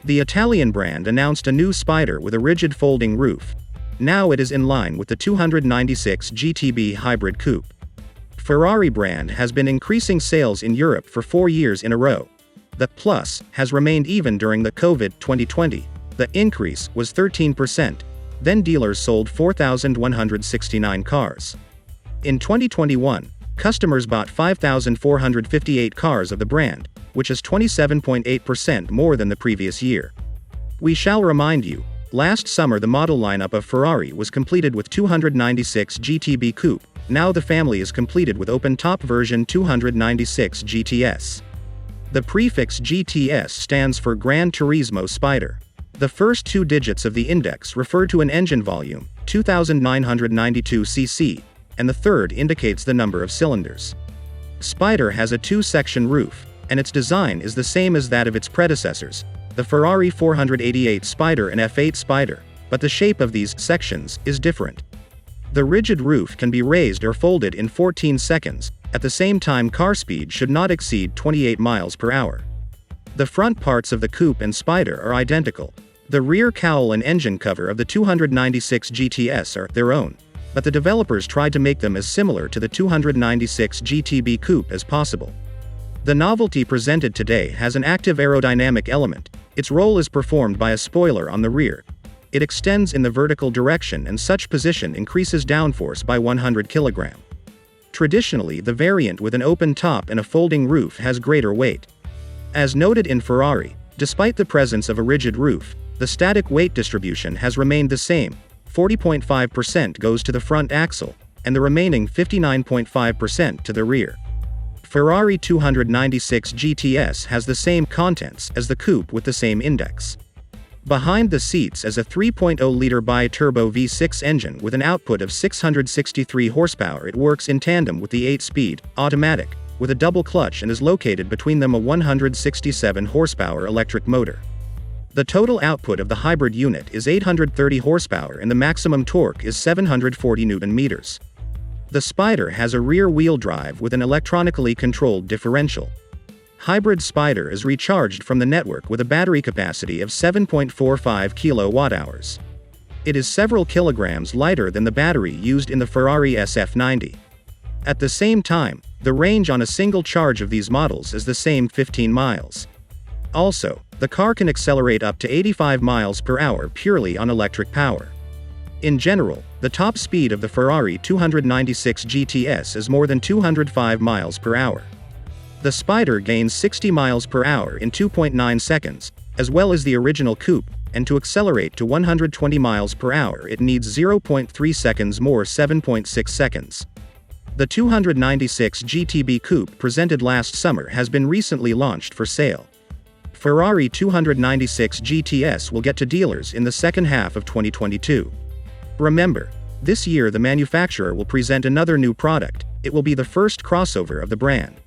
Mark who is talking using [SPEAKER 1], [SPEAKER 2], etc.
[SPEAKER 1] The Italian brand announced a new Spyder with a rigid folding roof. Now it is in line with the 296 GTB hybrid coupe. Ferrari brand has been increasing sales in Europe for 4 years in a row. The plus has remained even during the COVID 2020. The increase was 13%. Then dealers sold 4,169 cars. In 2021, customers bought 5,458 cars of the brand, which is 27.8% more than the previous year. We shall remind you, last summer the model lineup of Ferrari was completed with 296 GTB coupe. Now the family is completed with open-top version 296 GTS. The prefix GTS stands for Gran Turismo Spyder. The first 2 digits of the index refer to an engine volume, 2,992 cc, and the third indicates the number of cylinders. Spyder has a 2-section roof, and its design is the same as that of its predecessors, the Ferrari 488 Spyder and F8 Spyder, but the shape of these sections is different. The rigid roof can be raised or folded in 14 seconds, at the same time car speed should not exceed 28 miles per hour. The front parts of the coupe and Spyder are identical. The rear cowl and engine cover of the 296 GTS are their own, but the developers tried to make them as similar to the 296 GTB coupe as possible. The novelty presented today has an active aerodynamic element. Its role is performed by a spoiler on the rear. It extends in the vertical direction and such position increases downforce by 100 kg. Traditionally, the variant with an open top and a folding roof has greater weight. As noted in Ferrari, despite the presence of a rigid roof, the static weight distribution has remained the same. 40.5% goes to the front axle, and the remaining 59.5% to the rear. Ferrari 296 GTS has the same contents as the coupe with the same index. Behind the seats is a 3.0-liter bi-turbo V6 engine with an output of 663 horsepower. It works in tandem with the 8-speed, automatic, with a double clutch and is located between them a 167 horsepower electric motor. The total output of the hybrid unit is 830 horsepower and the maximum torque is 740 Nm. The Spyder has a rear-wheel drive with an electronically controlled differential. Hybrid Spyder is recharged from the network with a battery capacity of 7.45 kWh. It is several kilograms lighter than the battery used in the Ferrari SF90. At the same time, the range on a single charge of these models is the same 15 miles. Also, the car can accelerate up to 85 miles per hour purely on electric power. In general, the top speed of the Ferrari 296 GTS is more than 205 miles per hour. The Spyder gains 60 miles per hour in 2.9 seconds, as well as the original coupe, and to accelerate to 120 miles per hour it needs 0.3 seconds more 7.6 seconds. The 296 GTB coupe presented last summer has been recently launched for sale. Ferrari 296 GTS will get to dealers in the second half of 2022. Remember, this year the manufacturer will present another new product. It will be the first crossover of the brand.